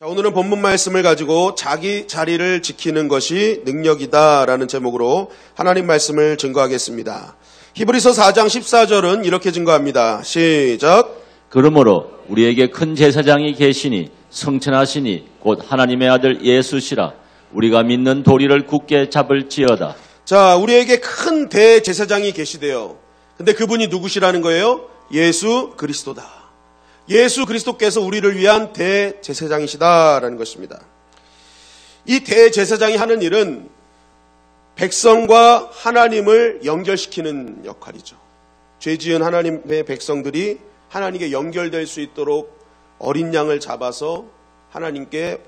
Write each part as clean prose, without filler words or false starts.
자, 오늘은 본문 말씀을 가지고 자기 자리를 지키는 것이 능력이다라는 제목으로 하나님 말씀을 증거하겠습니다. 히브리서 4장 14절은 이렇게 증거합니다. 시작. 그러므로 우리에게 큰 제사장이 계시니 성천하시니 곧 하나님의 아들 예수시라. 우리가 믿는 도리를 굳게 잡을지어다. 자, 우리에게 큰 대제사장이 계시대요. 근데 그분이 누구시라는 거예요? 예수 그리스도다. 예수 그리스도께서 우리를 위한 대제사장이시다라는 것입니다. 이 대제사장이 하는 일은 백성과 하나님을 연결시키는 역할이죠. 죄 지은 하나님의 백성들이 하나님께 연결될 수 있도록 어린 양을 잡아서 하나님께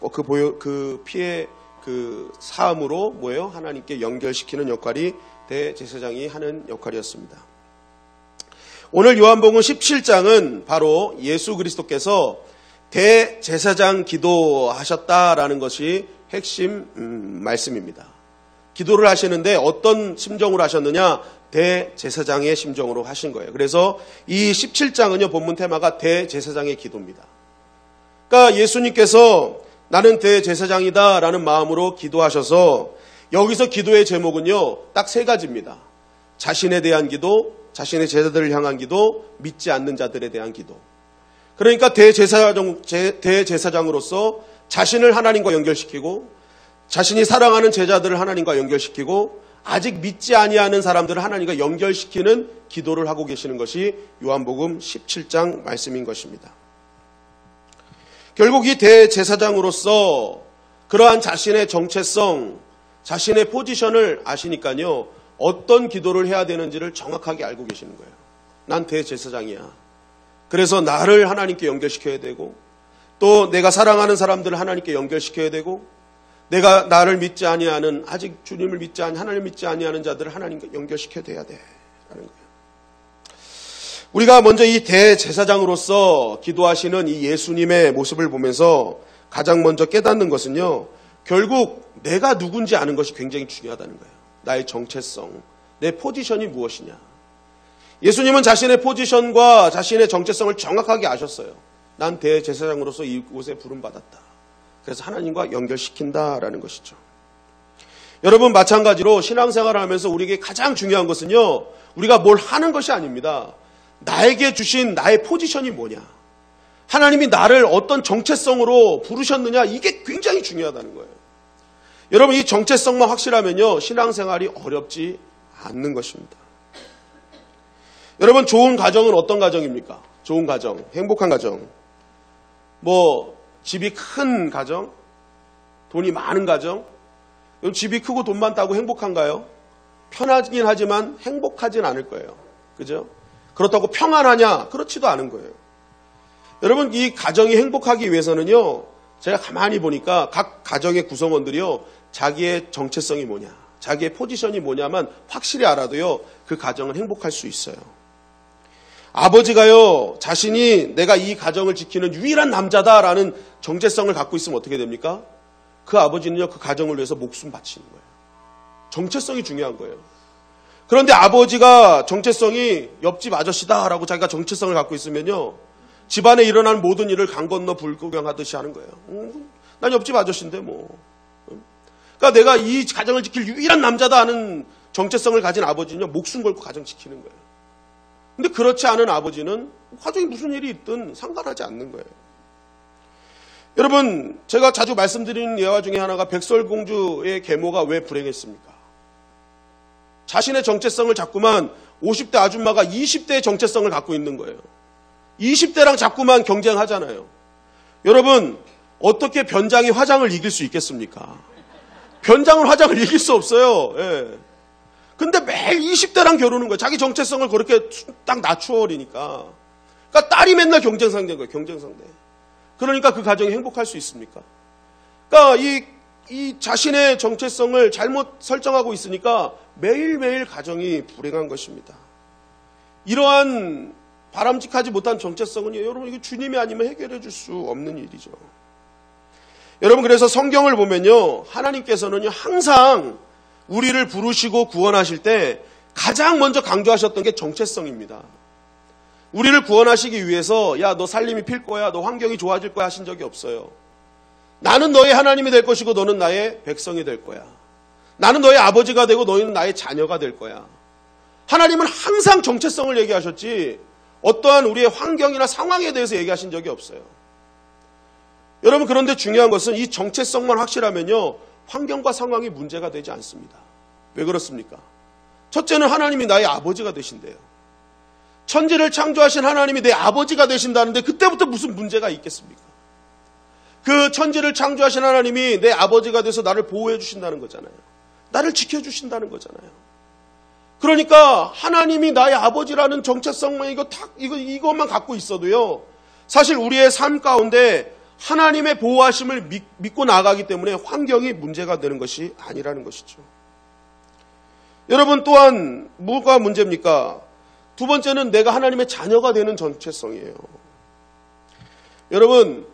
그 피의 그 사함으로 하나님께 연결시키는 역할이 대제사장이 하는 역할이었습니다. 오늘 요한복음 17장은 바로 예수 그리스도께서 대제사장 기도하셨다라는 것이 핵심 말씀입니다. 기도를 하시는데 어떤 심정으로 하셨느냐? 대제사장의 심정으로 하신 거예요. 그래서 이 17장은요, 본문 테마가 대제사장의 기도입니다. 그러니까 예수님께서 나는 대제사장이다 라는 마음으로 기도하셔서 여기서 기도의 제목은요, 딱 세 가지입니다. 자신에 대한 기도, 자신의 제자들을 향한 기도, 믿지 않는 자들에 대한 기도. 그러니까 대제사장으로서 자신을 하나님과 연결시키고 자신이 사랑하는 제자들을 하나님과 연결시키고 아직 믿지 아니하는 사람들을 하나님과 연결시키는 기도를 하고 계시는 것이 요한복음 17장 말씀인 것입니다. 결국 이 대제사장으로서 그러한 자신의 정체성, 자신의 포지션을 아시니까요, 어떤 기도를 해야 되는지를 정확하게 알고 계시는 거예요. 난 대제사장이야. 그래서 나를 하나님께 연결시켜야 되고, 또 내가 사랑하는 사람들을 하나님께 연결시켜야 되고, 내가 나를 믿지 아니하는, 아직 주님을 믿지 아니, 하나님을 믿지 아니하는 자들을 하나님께 연결시켜야 돼야 돼. 라는 거예요. 우리가 먼저 이 대제사장으로서 기도하시는 이 예수님의 모습을 보면서 가장 먼저 깨닫는 것은요, 결국 내가 누군지 아는 것이 굉장히 중요하다는 거예요. 나의 정체성, 내 포지션이 무엇이냐. 예수님은 자신의 포지션과 자신의 정체성을 정확하게 아셨어요. 난 대제사장으로서 이곳에 부름받았다. 그래서 하나님과 연결시킨다라는 것이죠. 여러분, 마찬가지로 신앙생활을 하면서 우리에게 가장 중요한 것은요, 우리가 뭘 하는 것이 아닙니다. 나에게 주신 나의 포지션이 뭐냐. 하나님이 나를 어떤 정체성으로 부르셨느냐, 이게 굉장히 중요하다는 거예요. 여러분, 이 정체성만 확실하면요, 신앙생활이 어렵지 않는 것입니다. 여러분, 좋은 가정은 어떤 가정입니까? 좋은 가정, 행복한 가정. 집이 큰 가정, 돈이 많은 가정. 여러분, 집이 크고 돈 많다고 행복한가요? 편하긴 하지만 행복하진 않을 거예요. 그죠? 그렇다고 평안하냐? 그렇지도 않은 거예요. 여러분, 이 가정이 행복하기 위해서는요, 제가 가만히 보니까 각 가정의 구성원들이요, 자기의 정체성이 뭐냐, 자기의 포지션이 뭐냐만 확실히 알아도요, 그 가정은 행복할 수 있어요. 아버지가요, 자신이 내가 이 가정을 지키는 유일한 남자다라는 정체성을 갖고 있으면 어떻게 됩니까? 그 아버지는요, 그 가정을 위해서 목숨 바치는 거예요. 정체성이 중요한 거예요. 그런데 아버지가 정체성이 옆집 아저씨다라고 자기가 정체성을 갖고 있으면요, 집안에 일어나는 모든 일을 강 건너 불구경하듯이 하는 거예요. 난 옆집 아저씨인데 그러니까 내가 이 가정을 지킬 유일한 남자다 하는 정체성을 가진 아버지는요, 목숨 걸고 가정 지키는 거예요. 근데 그렇지 않은 아버지는 가정에 무슨 일이 있든 상관하지 않는 거예요. 여러분, 제가 자주 말씀드리는 예화 중에 하나가 백설공주의 계모가 왜 불행했습니까? 자신의 정체성을 자꾸만 50대 아줌마가 20대의 정체성을 갖고 있는 거예요. 20대랑 자꾸만 경쟁하잖아요. 여러분, 어떻게 변장이 화장을 이길 수 있겠습니까? 변장은 화장을 이길 수 없어요. 예. 근데 매일 20대랑 겨루는 거예요. 자기 정체성을 그렇게 딱 낮추어버리니까. 그러니까 딸이 맨날 경쟁 상대인 거예요. 경쟁 상대. 그러니까 그 가정이 행복할 수 있습니까? 그러니까 이 자신의 정체성을 잘못 설정하고 있으니까 매일매일 가정이 불행한 것입니다. 이러한 바람직하지 못한 정체성은요, 여러분, 이거 주님이 아니면 해결해 줄 수 없는 일이죠. 여러분, 그래서 성경을 보면요, 하나님께서는요, 항상 우리를 부르시고 구원하실 때 가장 먼저 강조하셨던 게 정체성입니다. 우리를 구원하시기 위해서 야, 너 살림이 필 거야, 너 환경이 좋아질 거야 하신 적이 없어요. 나는 너의 하나님이 될 것이고 너는 나의 백성이 될 거야. 나는 너의 아버지가 되고 너희는 나의 자녀가 될 거야. 하나님은 항상 정체성을 얘기하셨지 어떠한 우리의 환경이나 상황에 대해서 얘기하신 적이 없어요. 여러분, 그런데 중요한 것은 이 정체성만 확실하면요, 환경과 상황이 문제가 되지 않습니다. 왜 그렇습니까? 첫째는 하나님이 나의 아버지가 되신대요. 천지를 창조하신 하나님이 내 아버지가 되신다는데 그때부터 무슨 문제가 있겠습니까? 그 천지를 창조하신 하나님이 내 아버지가 돼서 나를 보호해 주신다는 거잖아요. 나를 지켜주신다는 거잖아요. 그러니까 하나님이 나의 아버지라는 정체성만 이것만 갖고 있어도요, 사실 우리의 삶 가운데 하나님의 보호하심을 믿고 나아가기 때문에 환경이 문제가 되는 것이 아니라는 것이죠. 여러분, 또한 뭐가 문제입니까? 두 번째는 내가 하나님의 자녀가 되는 정체성이에요. 여러분,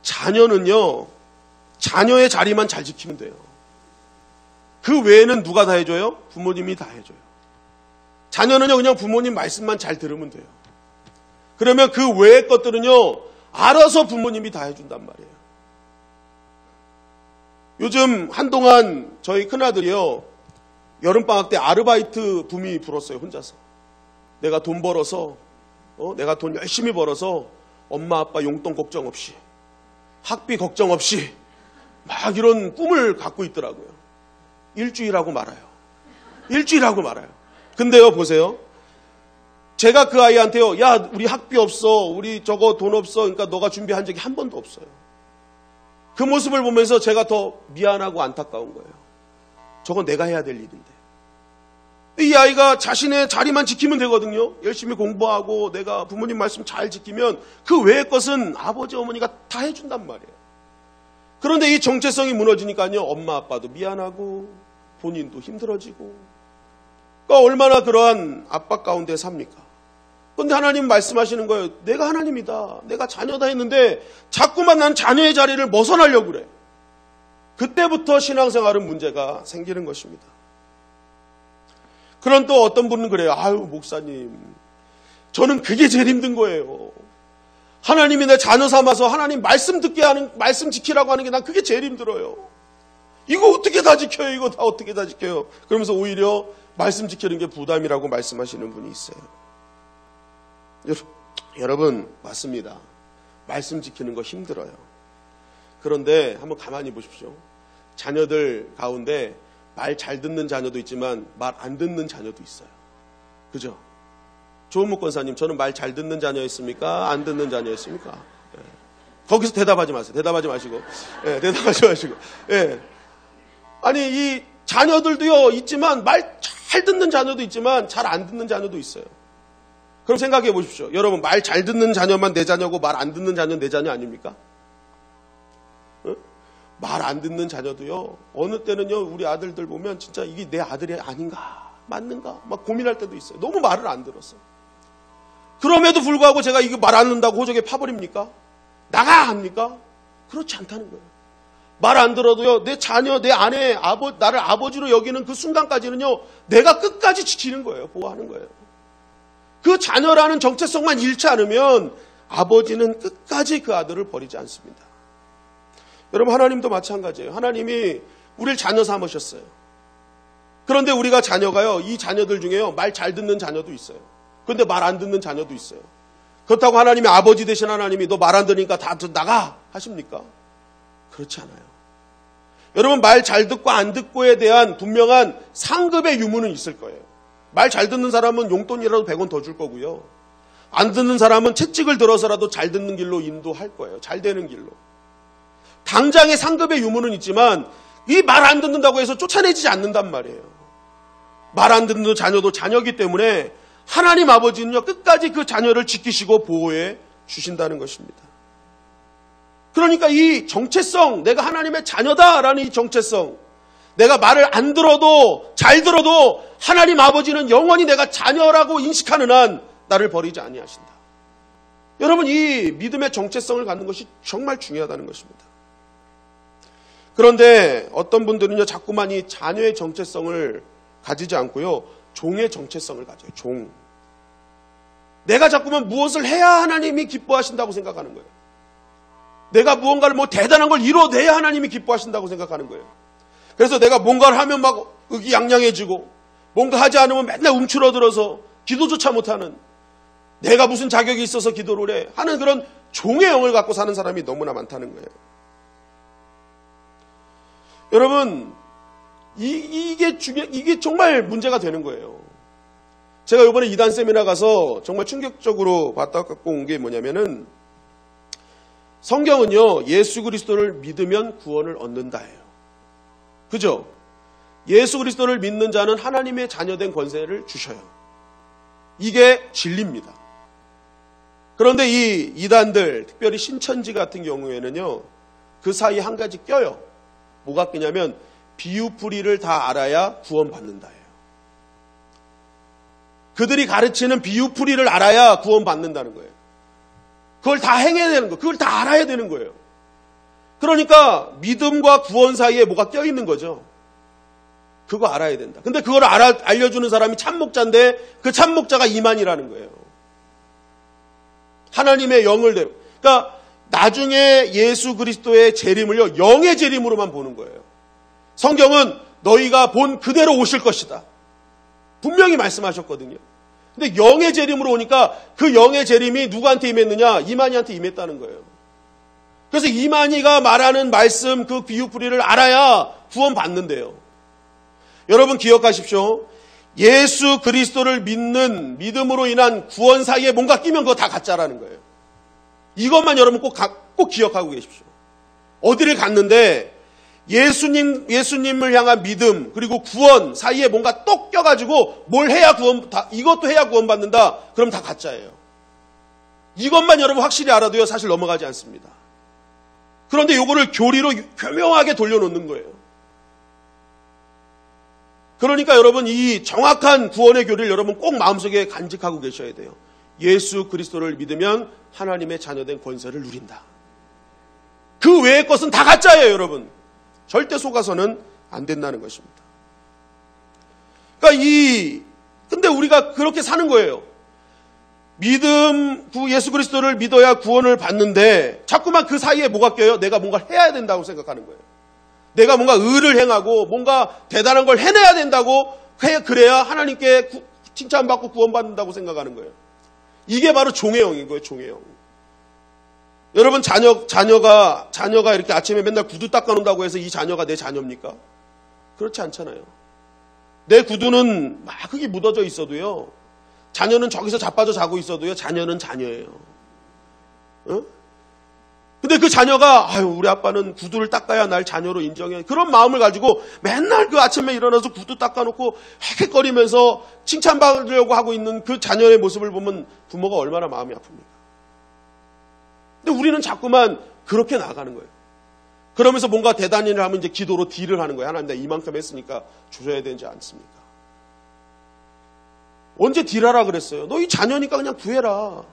자녀는요, 자녀의 자리만 잘 지키면 돼요. 그 외에는 누가 다 해줘요? 부모님이 다 해줘요. 자녀는요, 그냥 부모님 말씀만 잘 들으면 돼요. 그러면 그 외의 것들은요, 알아서 부모님이 다 해준단 말이에요. 요즘 한동안 저희 큰아들이요, 여름방학 때 아르바이트 붐이 불었어요, 혼자서. 내가 돈 벌어서, 내가 돈 열심히 벌어서 엄마 아빠 용돈 걱정 없이, 학비 걱정 없이 막 이런 꿈을 갖고 있더라고요. 일주일하고 말아요. 일주일하고 말아요. 근데요, 보세요. 제가 그 아이한테요, 야, 우리 학비 없어, 우리 저거 돈 없어, 그러니까 너가 준비한 적이 한 번도 없어요. 그 모습을 보면서 제가 더 미안하고 안타까운 거예요. 저건 내가 해야 될 일인데. 이 아이가 자신의 자리만 지키면 되거든요. 열심히 공부하고 내가 부모님 말씀 잘 지키면 그 외의 것은 아버지 어머니가 다 해준단 말이에요. 그런데 이 정체성이 무너지니까요, 엄마 아빠도 미안하고 본인도 힘들어지고, 그러니까 얼마나 그러한 압박 가운데 삽니까? 그런데 하나님 말씀하시는 거예요. 내가 하나님이다, 내가 자녀다 했는데 자꾸만 난 자녀의 자리를 벗어나려고 그래. 그때부터 신앙생활은 문제가 생기는 것입니다. 그런 또 어떤 분은 그래요. 아유, 목사님, 저는 그게 제일 힘든 거예요. 하나님이 내 자녀 삼아서 하나님 말씀 듣게 하는, 말씀 지키라고 하는 게 난 그게 제일 힘들어요. 이거 어떻게 다 지켜요? 이거 다 어떻게 다 지켜요? 그러면서 오히려 말씀 지키는 게 부담이라고 말씀하시는 분이 있어요. 여러분, 맞습니다. 말씀 지키는 거 힘들어요. 그런데 한번 가만히 보십시오. 자녀들 가운데 말 잘 듣는 자녀도 있지만 말 안 듣는 자녀도 있어요. 그죠? 조은묵 권사님, 저는 말 잘 듣는 자녀였습니까? 안 듣는 자녀였습니까? 예. 거기서 대답하지 마세요. 대답하지 마시고. 예, 대답하지 마시고. 예. 아니, 이 자녀들도요, 있지만 말 잘 듣는 자녀도 있지만 잘 안 듣는 자녀도 있어요. 그럼 생각해 보십시오. 여러분, 말 잘 듣는 자녀만 내 자녀고 말 안 듣는 자녀는 내 자녀 아닙니까? 말 안 듣는 자녀도요, 어느 때는요, 우리 아들들 보면 진짜 이게 내 아들이 아닌가, 맞는가, 막 고민할 때도 있어요. 너무 말을 안 들었어. 그럼에도 불구하고 제가 이거 말 안 듣는다고 호적에 파버립니까? 나가! 합니까? 그렇지 않다는 거예요. 말 안 들어도요, 내 자녀, 내 아내, 나를 아버지로 여기는 그 순간까지는요, 내가 끝까지 지키는 거예요. 보호하는 거예요. 그 자녀라는 정체성만 잃지 않으면 아버지는 끝까지 그 아들을 버리지 않습니다. 여러분, 하나님도 마찬가지예요. 하나님이 우리를 자녀 삼으셨어요. 그런데 우리가 자녀가요, 이 자녀들 중에요, 말 잘 듣는 자녀도 있어요. 그런데 말 안 듣는 자녀도 있어요. 그렇다고 하나님이 아버지 되신 하나님이 너 말 안 들으니까 다 나가 하십니까? 그렇지 않아요. 여러분, 말 잘 듣고 안 듣고에 대한 분명한 상급의 유무는 있을 거예요. 말 잘 듣는 사람은 용돈이라도 100원 더 줄 거고요. 안 듣는 사람은 채찍을 들어서라도 잘 듣는 길로 인도할 거예요. 잘 되는 길로. 당장의 상급의 유무는 있지만 이 말 안 듣는다고 해서 쫓아내지 않는단 말이에요. 말 안 듣는 자녀도 자녀이기 때문에 하나님 아버지는요, 끝까지 그 자녀를 지키시고 보호해 주신다는 것입니다. 그러니까 이 정체성, 내가 하나님의 자녀다라는 이 정체성, 내가 말을 안 들어도 잘 들어도 하나님 아버지는 영원히 내가 자녀라고 인식하는 한 나를 버리지 아니하신다. 여러분, 이 믿음의 정체성을 갖는 것이 정말 중요하다는 것입니다. 그런데 어떤 분들은요, 자꾸만 이 자녀의 정체성을 가지지 않고요, 종의 정체성을 가져요. 종. 내가 자꾸만 무엇을 해야 하나님이 기뻐하신다고 생각하는 거예요. 내가 무언가를 대단한 걸 이뤄내야 하나님이 기뻐하신다고 생각하는 거예요. 그래서 내가 뭔가를 하면 막 의기양양해지고 뭔가 하지 않으면 맨날 움츠러들어서 기도조차 못하는, 내가 무슨 자격이 있어서 기도를 해 하는 그런 종의 영을 갖고 사는 사람이 너무나 많다는 거예요. 여러분, 이게 정말 문제가 되는 거예요. 제가 이번에 이단 세미나 가서 정말 충격적으로 받다 갖고 온 게 뭐냐면은, 성경은요, 예수 그리스도를 믿으면 구원을 얻는다예요. 그죠? 예수 그리스도를 믿는 자는 하나님의 자녀된 권세를 주셔요. 이게 진리입니다. 그런데 이 이단들, 특별히 신천지 같은 경우에는요, 그 사이에 한 가지 껴요. 뭐가 끼냐면 비유풀이를 다 알아야 구원받는다예요. 그들이 가르치는 비유풀이를 알아야 구원받는다는 거예요. 그걸 다 행해야 되는 거예요. 그걸 다 알아야 되는 거예요. 그러니까 믿음과 구원 사이에 뭐가 껴있는 거죠. 그거 알아야 된다. 근데 그걸 알려주는 사람이 참목자인데 그 참목자가 이만이라는 거예요. 하나님의 영을 대로. 그러니까 나중에 예수 그리스도의 재림을요, 영의 재림으로만 보는 거예요. 성경은 너희가 본 그대로 오실 것이다. 분명히 말씀하셨거든요. 근데 영의 재림으로 오니까 그 영의 재림이 누구한테 임했느냐? 이만희한테 임했다는 거예요. 그래서 이만희가 말하는 말씀, 그 비유풀이를 알아야 구원받는데요. 여러분 기억하십시오. 예수 그리스도를 믿는 믿음으로 인한 구원 사이에 뭔가 끼면 그거 다 가짜라는 거예요. 이것만 여러분 꼭 기억하고 계십시오. 어디를 갔는데 예수님을 향한 믿음 그리고 구원 사이에 뭔가 똑 껴가지고 뭘 해야 이것도 해야 구원받는다. 그럼 다 가짜예요. 이것만 여러분 확실히 알아도요, 사실 넘어가지 않습니다. 그런데 요거를 교리로 교묘하게 돌려놓는 거예요. 그러니까 여러분, 이 정확한 구원의 교리를 여러분 꼭 마음속에 간직하고 계셔야 돼요. 예수 그리스도를 믿으면 하나님의 자녀된 권세를 누린다. 그 외의 것은 다 가짜예요, 여러분. 절대 속아서는 안 된다는 것입니다. 그러니까 근데 우리가 그렇게 사는 거예요. 예수 그리스도를 믿어야 구원을 받는데 자꾸만 그 사이에 뭐가 껴요? 내가 뭔가 해야 된다고 생각하는 거예요. 내가 뭔가 의를 행하고 뭔가 대단한 걸 해내야 된다고 그래야 하나님께 칭찬받고 구원받는다고 생각하는 거예요. 이게 바로 종의 영인 거예요, 종의 영. 여러분 자녀가 이렇게 아침에 맨날 구두 닦아놓는다고 해서 이 자녀가 내 자녀입니까? 그렇지 않잖아요. 내 구두는 막 흙이 묻어져 있어도요, 자녀는 저기서 자빠져 자고 있어도요, 자녀는 자녀예요. 어? 근데 그 자녀가 우리 아빠는 구두를 닦아야 날 자녀로 인정해. 그런 마음을 가지고 맨날 그 아침에 일어나서 구두 닦아놓고 헥헥거리면서 칭찬받으려고 하고 있는 그 자녀의 모습을 보면 부모가 얼마나 마음이 아픕니까? 근데 우리는 자꾸만 그렇게 나가는 거예요. 그러면서 뭔가 대단한 일을 하면 이제 기도로 딜을 하는 거예요. 하나님, 내가 이만큼 했으니까 주셔야 되지 않습니까? 언제 딜하라 그랬어요? 너희 자녀니까 그냥 구해라.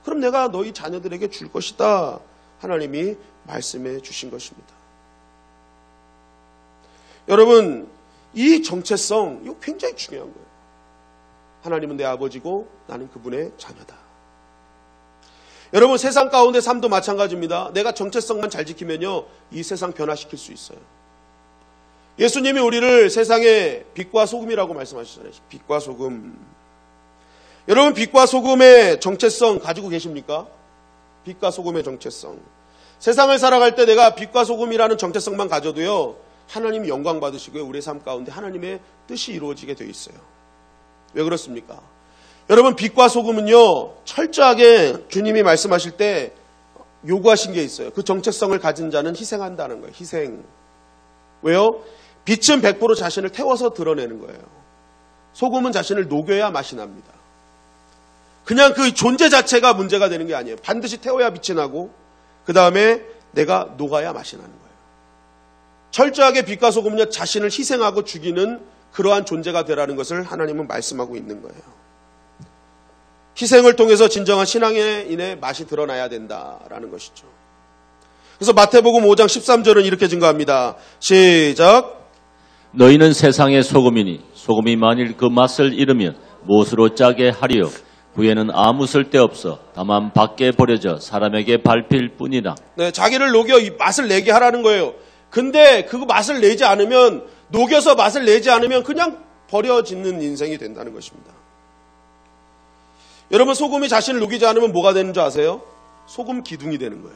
그럼 내가 너희 자녀들에게 줄 것이다. 하나님이 말씀해 주신 것입니다. 여러분, 이 정체성, 이거 굉장히 중요한 거예요. 하나님은 내 아버지고 나는 그분의 자녀다. 여러분, 세상 가운데 삶도 마찬가지입니다. 내가 정체성만 잘 지키면요, 이 세상 변화시킬 수 있어요. 예수님이 우리를 세상의 빛과 소금이라고 말씀하셨잖아요. 빛과 소금. 여러분, 빛과 소금의 정체성 가지고 계십니까? 빛과 소금의 정체성. 세상을 살아갈 때 내가 빛과 소금이라는 정체성만 가져도요, 하나님이 영광 받으시고요, 우리의 삶 가운데 하나님의 뜻이 이루어지게 되어 있어요. 왜 그렇습니까? 여러분, 빛과 소금은요, 철저하게 주님이 말씀하실 때 요구하신 게 있어요. 그 정체성을 가진 자는 희생한다는 거예요. 희생. 왜요? 빛은 100% 자신을 태워서 드러내는 거예요. 소금은 자신을 녹여야 맛이 납니다. 그냥 그 존재 자체가 문제가 되는 게 아니에요. 반드시 태워야 빛이 나고 그 다음에 내가 녹아야 맛이 나는 거예요. 철저하게 빛과 소금은요, 자신을 희생하고 죽이는 그러한 존재가 되라는 것을 하나님은 말씀하고 있는 거예요. 희생을 통해서 진정한 신앙인의 맛이 드러나야 된다라는 것이죠. 그래서 마태복음 5장 13절은 이렇게 증거합니다. 시작. 너희는 세상의 소금이니 소금이 만일 그 맛을 잃으면 무엇으로 짜게 하리요? 후에는 아무 쓸데없어 다만 밖에 버려져 사람에게 밟힐 뿐이라. 네, 자기를 녹여 이 맛을 내게 하라는 거예요. 근데 그 맛을 내지 않으면, 녹여서 맛을 내지 않으면 그냥 버려지는 인생이 된다는 것입니다. 여러분, 소금이 자신을 녹이지 않으면 뭐가 되는 줄 아세요? 소금 기둥이 되는 거예요.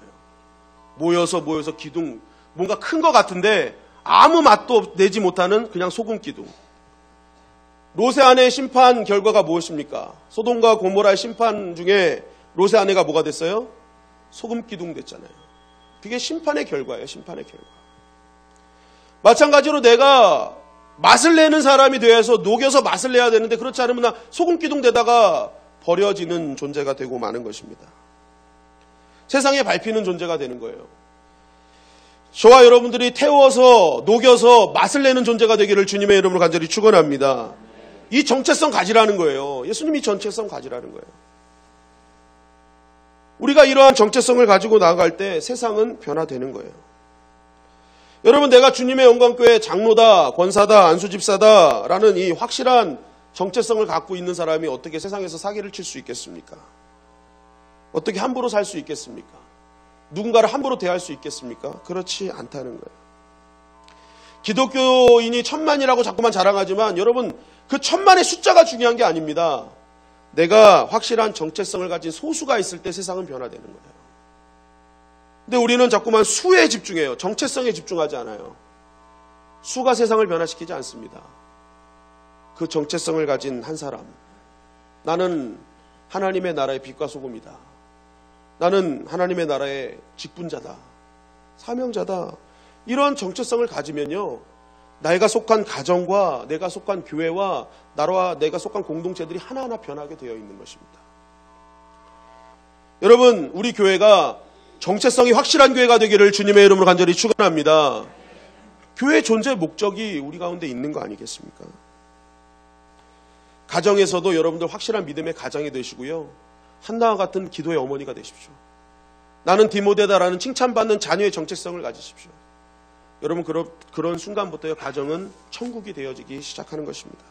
모여서 기둥, 뭔가 큰 것 같은데 아무 맛도 내지 못하는 그냥 소금 기둥. 롯의 아내의 심판 결과가 무엇입니까? 소돔과 고모라의 심판 중에 롯의 아내가 뭐가 됐어요? 소금 기둥 됐잖아요. 그게 심판의 결과예요. 심판의 결과. 마찬가지로 내가 맛을 내는 사람이 되어서 녹여서 맛을 내야 되는데, 그렇지 않으면 나 소금 기둥 되다가 버려지는 존재가 되고 마는 것입니다. 세상에 밟히는 존재가 되는 거예요. 저와 여러분들이 태워서 녹여서 맛을 내는 존재가 되기를 주님의 이름으로 간절히 축원합니다. 이 정체성 가지라는 거예요. 예수님이 정체성 가지라는 거예요. 우리가 이러한 정체성을 가지고 나아갈 때 세상은 변화되는 거예요. 여러분, 내가 주님의 영광교회 장로다, 권사다, 안수집사다라는 이 확실한 정체성을 갖고 있는 사람이 어떻게 세상에서 사기를 칠 수 있겠습니까? 어떻게 함부로 살 수 있겠습니까? 누군가를 함부로 대할 수 있겠습니까? 그렇지 않다는 거예요. 기독교인이 1000만이라고 자꾸만 자랑하지만 여러분, 그 1000만의 숫자가 중요한 게 아닙니다. 내가 확실한 정체성을 가진 소수가 있을 때 세상은 변화되는 거예요. 근데 우리는 자꾸만 수에 집중해요. 정체성에 집중하지 않아요. 수가 세상을 변화시키지 않습니다. 그 정체성을 가진 한 사람. 나는 하나님의 나라의 빛과 소금이다. 나는 하나님의 나라의 직분자다. 사명자다. 이런 정체성을 가지면요, 내가 속한 가정과 내가 속한 교회와 나라와 내가 속한 공동체들이 하나하나 변하게 되어 있는 것입니다. 여러분, 우리 교회가 정체성이 확실한 교회가 되기를 주님의 이름으로 간절히 축원합니다. 교회 존재의 목적이 우리 가운데 있는 거 아니겠습니까? 가정에서도 여러분들 확실한 믿음의 가정이 되시고요, 한나와 같은 기도의 어머니가 되십시오. 나는 디모데다라는 칭찬받는 자녀의 정체성을 가지십시오. 여러분, 그런 순간부터 가정은 천국이 되어지기 시작하는 것입니다.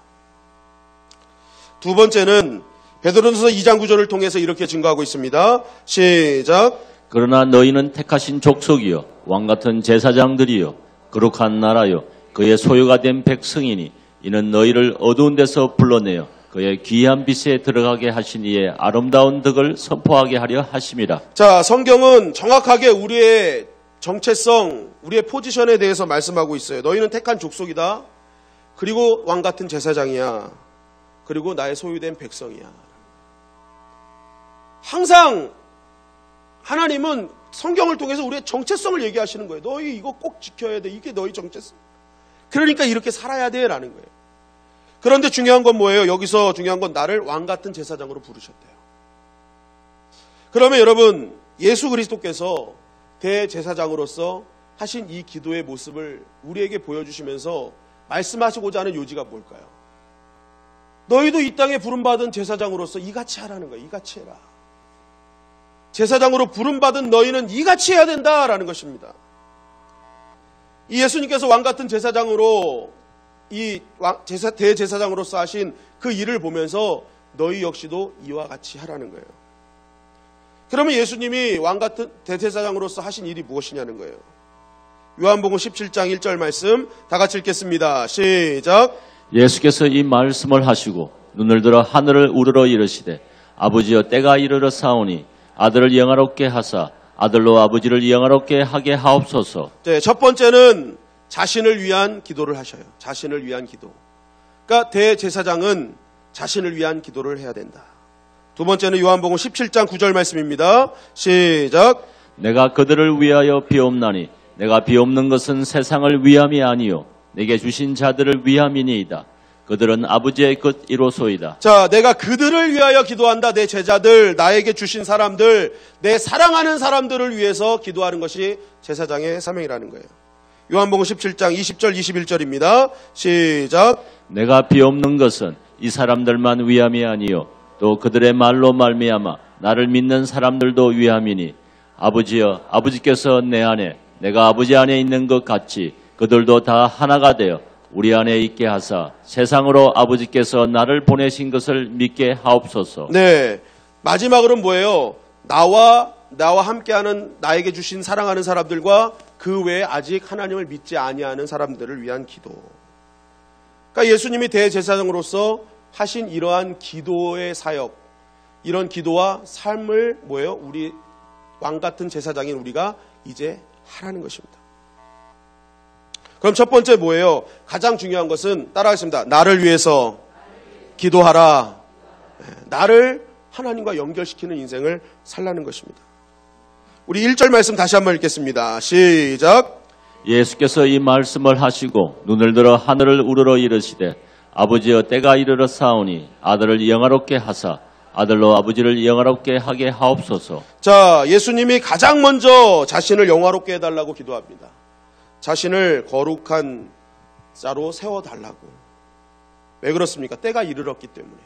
두 번째는 베드로전서 2장 9절을 통해서 이렇게 증거하고 있습니다. 시작. 그러나 너희는 택하신 족속이요 왕같은 제사장들이요 거룩한 나라요 그의 소유가 된 백성이니 이는 너희를 어두운 데서 불러내어 그의 귀한 빛에 들어가게 하신 이의 아름다운 덕을 선포하게 하려 하심이라. 자, 성경은 정확하게 우리의 정체성, 우리의 포지션에 대해서 말씀하고 있어요. 너희는 택한 족속이다. 그리고 왕같은 제사장이야. 그리고 나의 소유된 백성이야. 항상 하나님은 성경을 통해서 우리의 정체성을 얘기하시는 거예요. 너희 이거 꼭 지켜야 돼. 이게 너희 정체성. 그러니까 이렇게 살아야 돼 라는 거예요. 그런데 중요한 건 뭐예요? 여기서 중요한 건 나를 왕같은 제사장으로 부르셨대요. 그러면 여러분, 예수 그리스도께서 대제사장으로서 하신 이 기도의 모습을 우리에게 보여주시면서 말씀하시고자 하는 요지가 뭘까요? 너희도 이 땅에 부름받은 제사장으로서 이같이 하라는 거예요. 이같이 해라. 제사장으로 부름받은 너희는 이같이 해야 된다라는 것입니다. 이 예수님께서 왕같은 제사장으로 이 대제사장으로서 하신 그 일을 보면서 너희 역시도 이와 같이 하라는 거예요. 그러면 예수님이 왕같은 대제사장으로서 하신 일이 무엇이냐는 거예요. 요한복음 17장 1절 말씀 다 같이 읽겠습니다. 시작. 예수께서 이 말씀을 하시고 눈을 들어 하늘을 우러러 이르시되 아버지여 때가 이르러 사오니 아들을 영화롭게 하사 아들로 아버지를 영화롭게 하게 하옵소서. 네, 첫 번째는 자신을 위한 기도를 하셔요. 자신을 위한 기도. 그러니까 대제사장은 자신을 위한 기도를 해야 된다. 두 번째는 요한복음 17장 9절 말씀입니다. 시작. 내가 그들을 위하여 비옵나니 내가 비옵는 것은 세상을 위함이 아니요 내게 주신 자들을 위함이니이다. 그들은 아버지의 것이로소이다. 자, 내가 그들을 위하여 기도한다. 내 제자들, 나에게 주신 사람들, 내 사랑하는 사람들을 위해서 기도하는 것이 제사장의 사명이라는 거예요. 요한복음 17장 20절 21절입니다. 시작. 내가 비옵는 것은 이 사람들만 위함이 아니요 또 그들의 말로 말미암아 나를 믿는 사람들도 위함이니 아버지여 아버지께서 내 안에 내가 아버지 안에 있는 것 같이 그들도 다 하나가 되어 우리 안에 있게 하사 세상으로 아버지께서 나를 보내신 것을 믿게 하옵소서. 네. 마지막으로는 뭐예요? 나와 함께하는 나에게 주신 사랑하는 사람들과 그 외에 아직 하나님을 믿지 아니하는 사람들을 위한 기도. 그러니까 예수님이 대제사장으로서 하신 이러한 기도의 사역, 이런 기도와 삶을 뭐예요? 우리 왕 같은 제사장인 우리가 이제 하라는 것입니다. 그럼 첫 번째 뭐예요? 가장 중요한 것은 따라하겠습니다. 나를 위해서 기도하라. 나를 하나님과 연결시키는 인생을 살라는 것입니다. 우리 1절 말씀 다시 한번 읽겠습니다. 시작. 예수께서 이 말씀을 하시고 눈을 들어 하늘을 우러러 이르시되 아버지여 때가 이르러 사오니 아들을 영화롭게 하사 아들로 아버지를 영화롭게 하게 하옵소서. 자, 예수님이 가장 먼저 자신을 영화롭게 해달라고 기도합니다. 자신을 거룩한 자로 세워달라고. 왜 그렇습니까? 때가 이르렀기 때문에.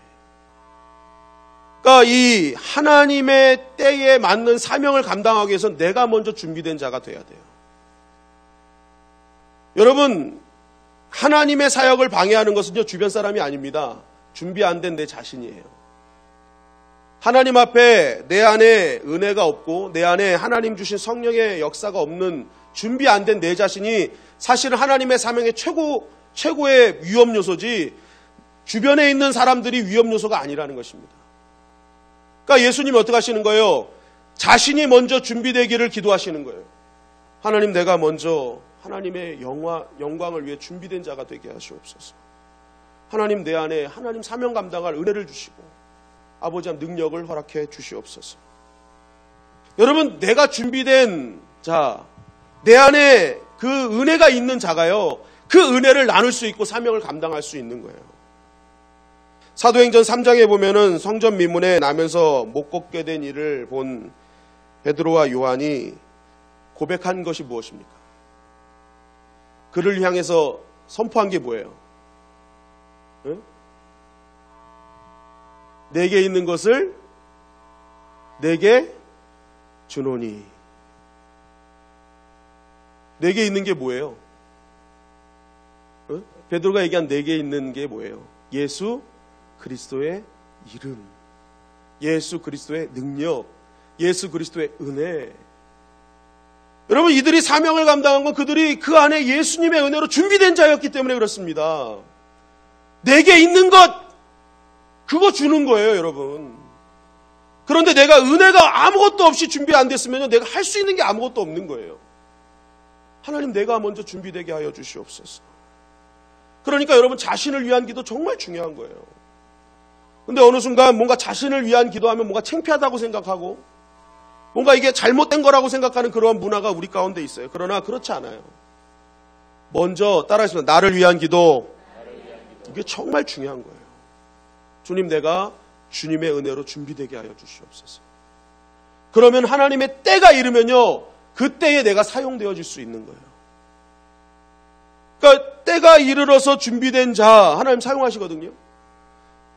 그러니까 이 하나님의 때에 맞는 사명을 감당하기 위해서 내가 먼저 준비된 자가 돼야 돼요. 여러분, 하나님의 사역을 방해하는 것은요, 주변 사람이 아닙니다. 준비 안 된 내 자신이에요. 하나님 앞에 내 안에 은혜가 없고 내 안에 하나님 주신 성령의 역사가 없는 준비 안 된 내 자신이 사실은 하나님의 사명의 최고의 위험 요소지 주변에 있는 사람들이 위험 요소가 아니라는 것입니다. 그러니까 예수님이 어떻게 하시는 거예요? 자신이 먼저 준비되기를 기도하시는 거예요. 하나님, 내가 먼저 하나님의 영광을 위해 준비된 자가 되게 하시옵소서. 하나님, 내 안에 하나님 사명 감당할 은혜를 주시고 아버지 한 능력을 허락해 주시옵소서. 여러분, 내가 준비된 자, 내 안에 그 은혜가 있는 자가요, 그 은혜를 나눌 수 있고 사명을 감당할 수 있는 거예요. 사도행전 3장에 보면은 성전 미문에 나면서 못 걷게 된 일을 본 베드로와 요한이 고백한 것이 무엇입니까? 그를 향해서 선포한 게 뭐예요? 응? 내게 있는 것을 내게 주노니. 내게 있는 게 뭐예요? 응? 베드로가 얘기한 내게 있는 게 뭐예요? 예수 그리스도의 이름, 예수 그리스도의 능력, 예수 그리스도의 은혜. 여러분, 이들이 사명을 감당한 건 그들이 그 안에 예수님의 은혜로 준비된 자였기 때문에 그렇습니다. 내게 있는 것, 그거 주는 거예요, 여러분. 그런데 내가 은혜가 아무것도 없이 준비 안 됐으면 내가 할 수 있는 게 아무것도 없는 거예요. 하나님, 내가 먼저 준비되게 하여 주시옵소서. 그러니까 여러분, 자신을 위한 기도 정말 중요한 거예요. 근데 어느 순간 뭔가 자신을 위한 기도하면 뭔가 창피하다고 생각하고 뭔가 이게 잘못된 거라고 생각하는 그러한 문화가 우리 가운데 있어요. 그러나 그렇지 않아요. 먼저 따라하겠습니다. 나를 위한 기도. 이게 정말 중요한 거예요. 주님, 내가 주님의 은혜로 준비되게 하여 주시옵소서. 그러면 하나님의 때가 이르면요, 그때에 내가 사용되어질 수 있는 거예요. 그러니까 때가 이르러서 준비된 자 하나님 사용하시거든요.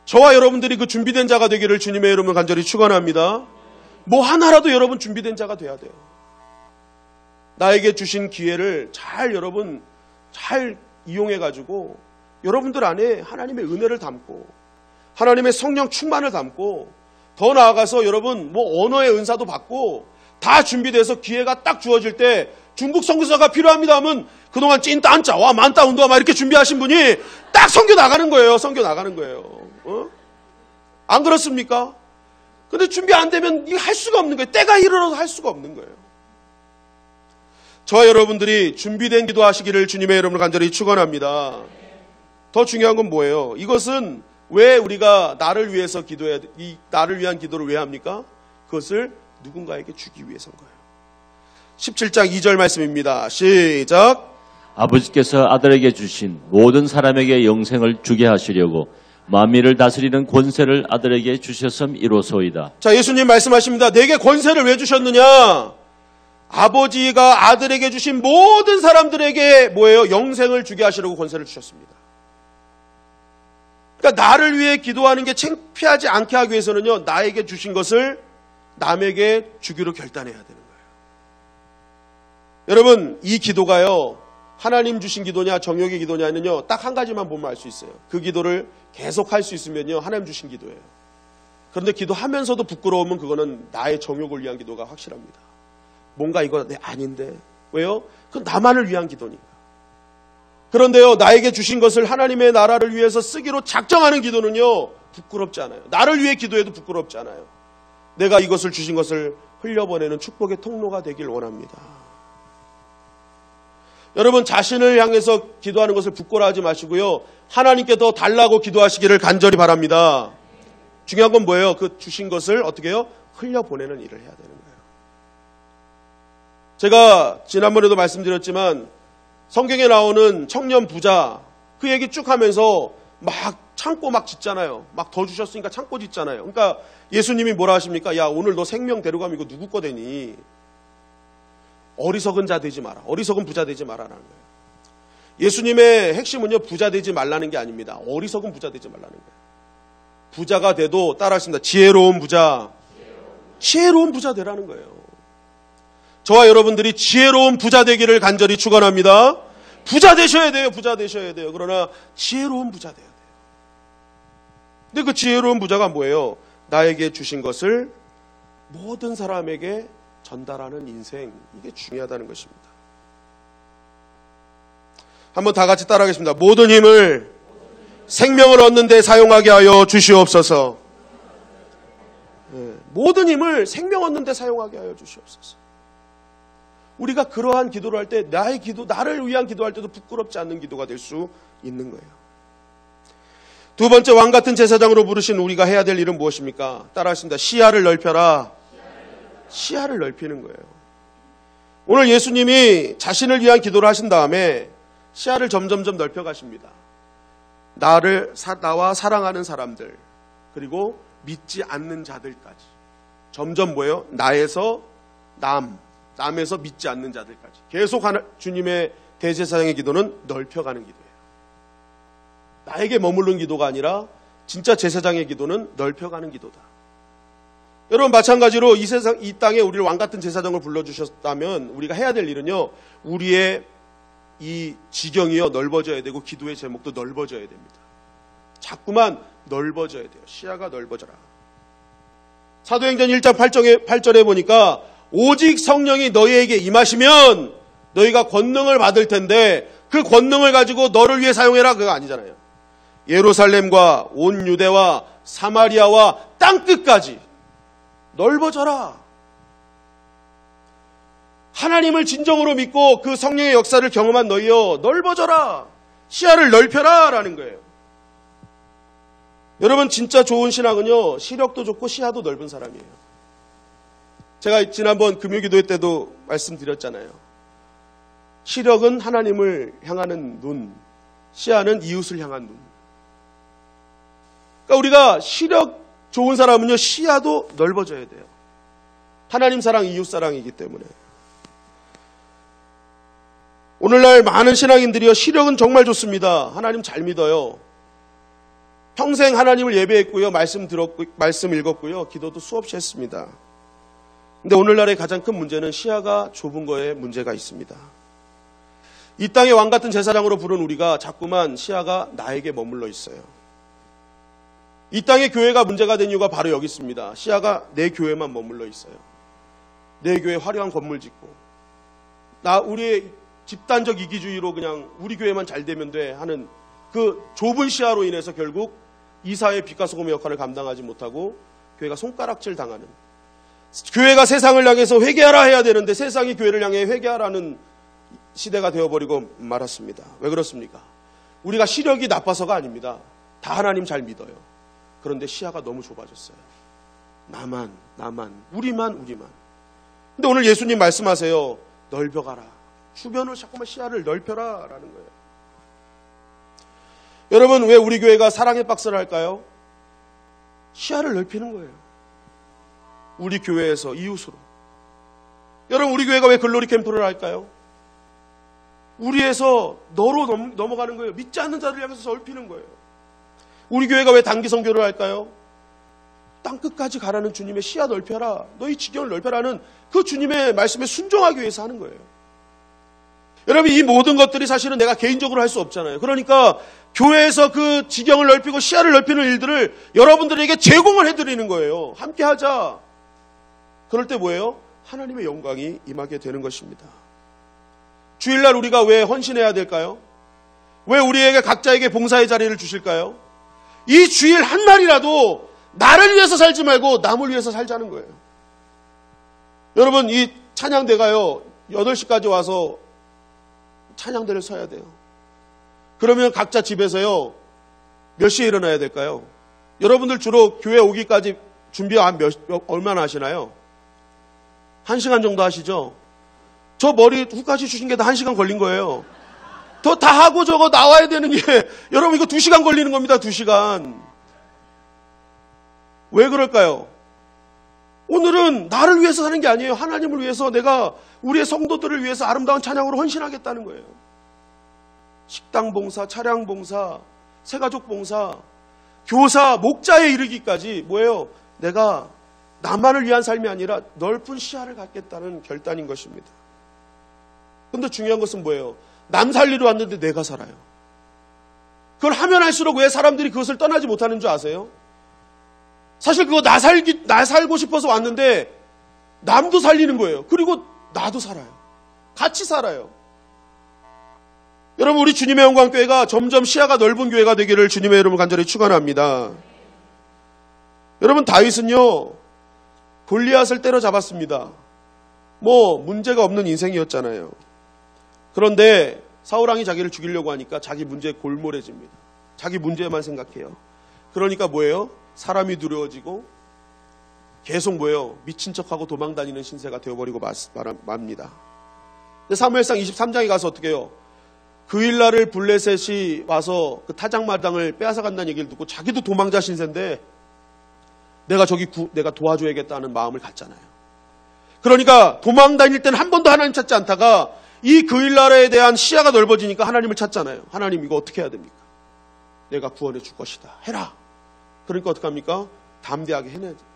저와 여러분들이 그 준비된 자가 되기를 주님의 이름으로 간절히 축원합니다. 뭐 하나라도 여러분 준비된 자가 돼야 돼요. 나에게 주신 기회를 여러분 잘 이용해가지고 여러분들 안에 하나님의 은혜를 담고 하나님의 성령 충만을 담고 더 나아가서 여러분 뭐 언어의 은사도 받고 다 준비돼서 기회가 딱 주어질 때 중국 선교사가 필요합니다 하면 그동안 찐따안짜 와 만따 운동화 막 이렇게 준비하신 분이 딱 선교 나가는 거예요. 선교 나가는 거예요. 안 그렇습니까? 근데 준비 안 되면 이거 할 수가 없는 거예요. 때가 이르러서 할 수가 없는 거예요. 저와 여러분들이 준비된 기도하시기를 주님의 이름으로 간절히 축원합니다. 더 중요한 건 뭐예요? 이것은 왜 우리가 나를 위해서 기도해야 돼? 이 나를 위한 기도를 왜 합니까? 그것을 누군가에게 주기 위해서인 거예요. 17장 2절 말씀입니다. 시작. 아버지께서 아들에게 주신 모든 사람에게 영생을 주게 하시려고 만민을 다스리는 권세를 아들에게 주셨음이로소이다. 자, 예수님 말씀하십니다. 내게 권세를 왜 주셨느냐? 아버지가 아들에게 주신 모든 사람들에게 뭐예요? 영생을 주게 하시려고 권세를 주셨습니다. 그러니까 나를 위해 기도하는 게 창피하지 않게 하기 위해서는요, 나에게 주신 것을 남에게 주기로 결단해야 되는 거예요. 여러분, 이 기도가요, 하나님 주신 기도냐 정욕의 기도냐는요 딱 한 가지만 보면 알 수 있어요. 그 기도를 계속 할 수 있으면요 하나님 주신 기도예요. 그런데 기도하면서도 부끄러우면 그거는 나의 정욕을 위한 기도가 확실합니다. 뭔가 이거 내 아닌데 왜요? 그건 나만을 위한 기도니까. 그런데요 나에게 주신 것을 하나님의 나라를 위해서 쓰기로 작정하는 기도는요 부끄럽지 않아요. 나를 위해 기도해도 부끄럽지 않아요. 내가 이것을 주신 것을 흘려보내는 축복의 통로가 되길 원합니다. 여러분 자신을 향해서 기도하는 것을 부끄러워하지 마시고요. 하나님께 더 달라고 기도하시기를 간절히 바랍니다. 중요한 건 뭐예요? 그 주신 것을 어떻게 해요? 흘려보내는 일을 해야 되는 거예요. 제가 지난번에도 말씀드렸지만 성경에 나오는 청년 부자 그 얘기 쭉 하면서 막 창고 막 짓잖아요. 막 더 주셨으니까 창고 짓잖아요. 그러니까 예수님이 뭐라 하십니까? 야 오늘 너 생명 데려가면 이거 누구 거 되니? 어리석은 자 되지 마라. 어리석은 부자 되지 마라라는 거예요. 예수님의 핵심은요 부자 되지 말라는 게 아닙니다. 어리석은 부자 되지 말라는 거예요. 부자가 돼도 따라하십니다. 지혜로운 부자. 지혜로운 부자 되라는 거예요. 저와 여러분들이 지혜로운 부자 되기를 간절히 축원합니다. 부자 되셔야 돼요. 부자 되셔야 돼요. 그러나 지혜로운 부자 돼야 돼요. 근데 그 지혜로운 부자가 뭐예요? 나에게 주신 것을 모든 사람에게 전달하는 인생. 이게 중요하다는 것입니다. 한번 다 같이 따라하겠습니다. 모든 힘을 생명을 얻는 데 사용하게 하여 주시옵소서. 모든 힘을 생명 얻는 데 사용하게 하여 주시옵소서. 우리가 그러한 기도를 할 때 나의 기도, 나를 위한 기도할 때도 부끄럽지 않는 기도가 될 수 있는 거예요. 두 번째, 왕같은 제사장으로 부르신 우리가 해야 될 일은 무엇입니까? 따라하십니다. 시야를 넓혀라. 시야를 넓히는 거예요. 오늘 예수님이 자신을 위한 기도를 하신 다음에 시야를 점점점 넓혀 가십니다. 나와 사랑하는 사람들, 그리고 믿지 않는 자들까지. 점점 뭐예요? 나에서 남에서 믿지 않는 자들까지. 계속 주님의 대제사장의 기도는 넓혀가는 기도예요. 나에게 머무른 기도가 아니라 진짜 제사장의 기도는 넓혀가는 기도다. 여러분 마찬가지로 이 땅에 우리를 왕같은 제사장을 불러주셨다면 우리가 해야 될 일은요. 우리의 이 지경이요 넓어져야 되고 기도의 제목도 넓어져야 됩니다. 자꾸만 넓어져야 돼요. 시야가 넓어져라. 사도행전 1장 8절에 보니까 오직 성령이 너희에게 임하시면 너희가 권능을 받을 텐데 그 권능을 가지고 너를 위해 사용해라. 그거 아니잖아요. 예루살렘과 온 유대와 사마리아와 땅끝까지 넓어져라. 하나님을 진정으로 믿고 그 성령의 역사를 경험한 너희여 넓어져라. 시야를 넓혀라 라는 거예요. 여러분 진짜 좋은 신앙은요 시력도 좋고 시야도 넓은 사람이에요. 제가 지난번 금요기도회 때도 말씀드렸잖아요. 시력은 하나님을 향하는 눈, 시야는 이웃을 향한 눈. 그러니까 우리가 시력 좋은 사람은요 시야도 넓어져야 돼요. 하나님 사랑, 이웃 사랑이기 때문에. 오늘날 많은 신앙인들이요 시력은 정말 좋습니다. 하나님 잘 믿어요. 평생 하나님을 예배했고요. 말씀 읽었고요. 기도도 수없이 했습니다. 근데 오늘날의 가장 큰 문제는 시야가 좁은 거에 문제가 있습니다. 이 땅의 왕같은 제사장으로 부른 우리가 자꾸만 시야가 나에게 머물러 있어요. 이 땅의 교회가 문제가 된 이유가 바로 여기 있습니다. 시야가 내 교회만 머물러 있어요. 내 교회 화려한 건물 짓고 우리의 집단적 이기주의로 그냥 우리 교회만 잘 되면 돼 하는 그 좁은 시야로 인해서 결국 이 사회의 빛과 소금의 역할을 감당하지 못하고 교회가 손가락질 당하는, 교회가 세상을 향해서 회개하라 해야 되는데 세상이 교회를 향해 회개하라는 시대가 되어버리고 말았습니다. 왜 그렇습니까? 우리가 시력이 나빠서가 아닙니다. 다 하나님 잘 믿어요. 그런데 시야가 너무 좁아졌어요. 나만, 우리만. 근데 오늘 예수님 말씀하세요. 넓혀가라. 주변을 자꾸만 시야를 넓혀라 라는 거예요. 여러분 왜 우리 교회가 사랑의 박스를 할까요? 시야를 넓히는 거예요. 우리 교회에서 이웃으로. 여러분 우리 교회가 왜 글로리 캠프를 할까요? 우리에서 너로 넘어가는 거예요. 믿지 않는 자들을 향해서 넓히는 거예요. 우리 교회가 왜 단기 선교를 할까요? 땅끝까지 가라는 주님의 시야 넓혀라. 너희 지경을 넓혀라는 그 주님의 말씀에 순종하기 위해서 하는 거예요. 여러분, 이 모든 것들이 사실은 내가 개인적으로 할 수 없잖아요. 그러니까 교회에서 그 지경을 넓히고 시야를 넓히는 일들을 여러분들에게 제공을 해드리는 거예요. 함께 하자. 그럴 때 뭐예요? 하나님의 영광이 임하게 되는 것입니다. 주일날 우리가 왜 헌신해야 될까요? 왜 우리에게 각자에게 봉사의 자리를 주실까요? 이 주일 한 날이라도 나를 위해서 살지 말고 남을 위해서 살자는 거예요. 여러분, 이 찬양대가요 8시까지 와서 찬양대를 서야 돼요. 그러면 각자 집에서요 몇 시에 일어나야 될까요? 여러분들 주로 교회 오기까지 준비 얼마나 하시나요? 1시간 정도 하시죠? 저 머리 후까지 주신 게 다 1시간 걸린 거예요. 더 다 하고 저거 나와야 되는 게 여러분 이거 2시간 걸리는 겁니다. 2시간. 왜 그럴까요? 오늘은 나를 위해서 사는 게 아니에요. 하나님을 위해서 내가 우리의 성도들을 위해서 아름다운 찬양으로 헌신하겠다는 거예요. 식당 봉사, 차량 봉사, 새가족 봉사, 교사, 목자에 이르기까지 뭐예요? 내가 나만을 위한 삶이 아니라 넓은 시야를 갖겠다는 결단인 것입니다. 그런데 중요한 것은 뭐예요? 남 살리러 왔는데 내가 살아요. 그걸 하면 할수록 왜 사람들이 그것을 떠나지 못하는 줄 아세요? 사실 그거 나 살고 싶어서 왔는데 남도 살리는 거예요. 그리고 나도 살아요. 같이 살아요. 여러분, 우리 주님의 영광교회가 점점 시야가 넓은 교회가 되기를 주님의 이름으로 간절히 축원합니다. 여러분, 다윗은요 골리앗을 때려잡았습니다. 뭐 문제가 없는 인생이었잖아요. 그런데 사울왕이 자기를 죽이려고 하니까 자기 문제에 골몰해집니다. 자기 문제만 생각해요. 그러니까 뭐예요? 사람이 두려워지고 계속 뭐예요? 미친 척하고 도망다니는 신세가 되어버리고 맙니다. 근데 사무엘상 23장에 가서 어떻게 해요? 그 일날을 블레셋이 와서 그 타작마당을 빼앗아간다는 얘기를 듣고 자기도 도망자 신세인데 내가 도와줘야겠다는 마음을 갖잖아요. 그러니까 도망 다닐 때는 한 번도 하나님 찾지 않다가 이 그 일날에 대한 시야가 넓어지니까 하나님을 찾잖아요. 하나님 이거 어떻게 해야 됩니까? 내가 구원해 줄 것이다. 해라. 그러니까 어떡합니까? 담대하게 해내야 됩니다.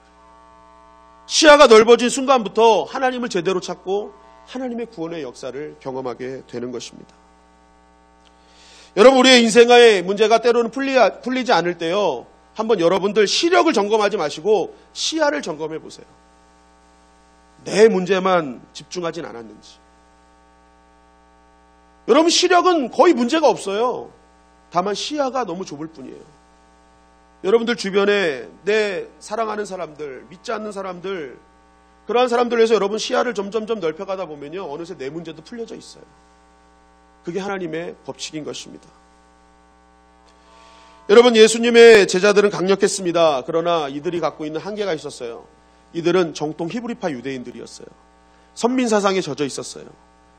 시야가 넓어진 순간부터 하나님을 제대로 찾고 하나님의 구원의 역사를 경험하게 되는 것입니다. 여러분, 우리의 인생의 문제가 때로는 풀리지 않을 때요, 한번 여러분들 시력을 점검하지 마시고 시야를 점검해 보세요. 내 문제만 집중하진 않았는지. 여러분, 시력은 거의 문제가 없어요. 다만 시야가 너무 좁을 뿐이에요. 여러분들 주변에 내 사랑하는 사람들, 믿지 않는 사람들, 그러한 사람들을 위해서 여러분 시야를 점점점 넓혀가다 보면요, 어느새 내 문제도 풀려져 있어요. 그게 하나님의 법칙인 것입니다. 여러분, 예수님의 제자들은 강력했습니다. 그러나 이들이 갖고 있는 한계가 있었어요. 이들은 정통 히브리파 유대인들이었어요. 선민사상에 젖어 있었어요.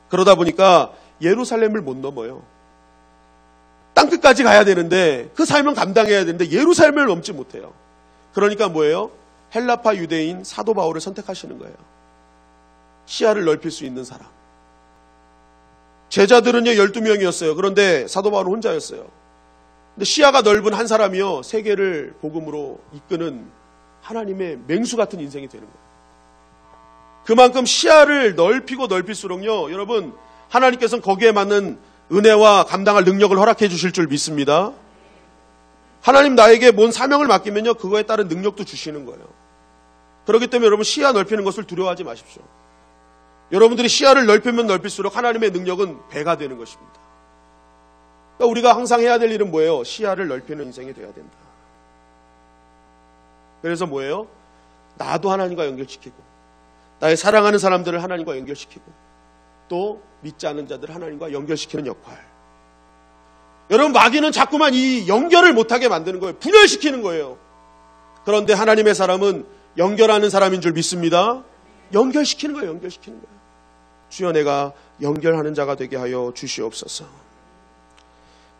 그러다 보니까 예루살렘을 못 넘어요. 땅끝까지 가야 되는데 그 삶은 감당해야 되는데 예루살렘을 넘지 못해요. 그러니까 뭐예요? 헬라파 유대인 사도 바울을 선택하시는 거예요. 시야를 넓힐 수 있는 사람. 제자들은요 12명이었어요. 그런데 사도 바울은 혼자였어요. 근데 시야가 넓은 한 사람이요 세계를 복음으로 이끄는 하나님의 맹수 같은 인생이 되는 거예요. 그만큼 시야를 넓히고 넓힐수록요 여러분 하나님께서는 거기에 맞는 은혜와 감당할 능력을 허락해 주실 줄 믿습니다. 하나님 나에게 뭔 사명을 맡기면요 그거에 따른 능력도 주시는 거예요. 그렇기 때문에 여러분 시야 넓히는 것을 두려워하지 마십시오. 여러분들이 시야를 넓히면 넓힐수록 하나님의 능력은 배가 되는 것입니다. 그러니까 우리가 항상 해야 될 일은 뭐예요? 시야를 넓히는 인생이 되어야 된다. 그래서 뭐예요? 나도 하나님과 연결시키고 나의 사랑하는 사람들을 하나님과 연결시키고 또 믿지 않는 자들을 하나님과 연결시키는 역할. 여러분 마귀는 자꾸만 이 연결을 못하게 만드는 거예요. 분열시키는 거예요. 그런데 하나님의 사람은 연결하는 사람인 줄 믿습니다. 연결시키는 거예요. 연결시키는 거예요. 주여 내가 연결하는 자가 되게 하여 주시옵소서.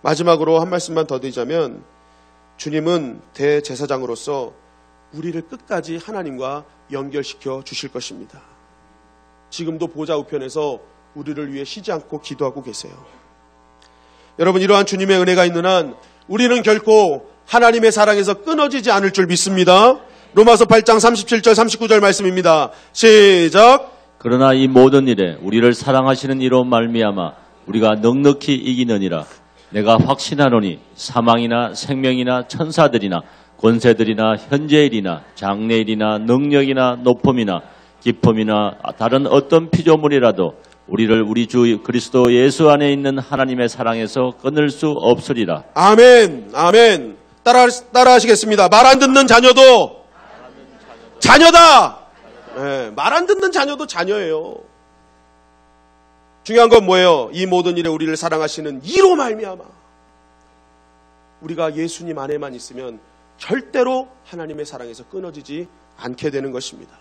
마지막으로 한 말씀만 더 드리자면 주님은 대제사장으로서 우리를 끝까지 하나님과 연결시켜 주실 것입니다. 지금도 보좌 우편에서 우리를 위해 쉬지 않고 기도하고 계세요. 여러분 이러한 주님의 은혜가 있는 한 우리는 결코 하나님의 사랑에서 끊어지지 않을 줄 믿습니다. 로마서 8장 37절 39절 말씀입니다. 시작. 그러나 이 모든 일에 우리를 사랑하시는 이로 말미암아 우리가 넉넉히 이기느니라. 내가 확신하노니 사망이나 생명이나 천사들이나 권세들이나 현재일이나 장래일이나 능력이나 높음이나 깊음이나 다른 어떤 피조물이라도 우리를 우리 주 그리스도 예수 안에 있는 하나님의 사랑에서 끊을 수 없으리라. 아멘, 아멘. 따라 하시겠습니다. 말 안 듣는 자녀도 자녀다. 네, 말 안 듣는 자녀도 자녀예요. 중요한 건 뭐예요? 이 모든 일에 우리를 사랑하시는 이로 말미암아 우리가 예수님 안에만 있으면 절대로 하나님의 사랑에서 끊어지지 않게 되는 것입니다.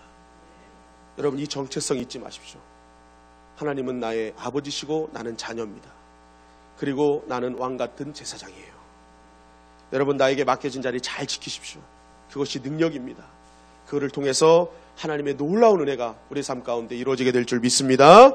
여러분, 이 정체성 잊지 마십시오. 하나님은 나의 아버지시고 나는 자녀입니다. 그리고 나는 왕 같은 제사장이에요. 여러분, 나에게 맡겨진 자리 잘 지키십시오. 그것이 능력입니다. 그거를 통해서 하나님의 놀라운 은혜가 우리 삶 가운데 이루어지게 될 줄 믿습니다.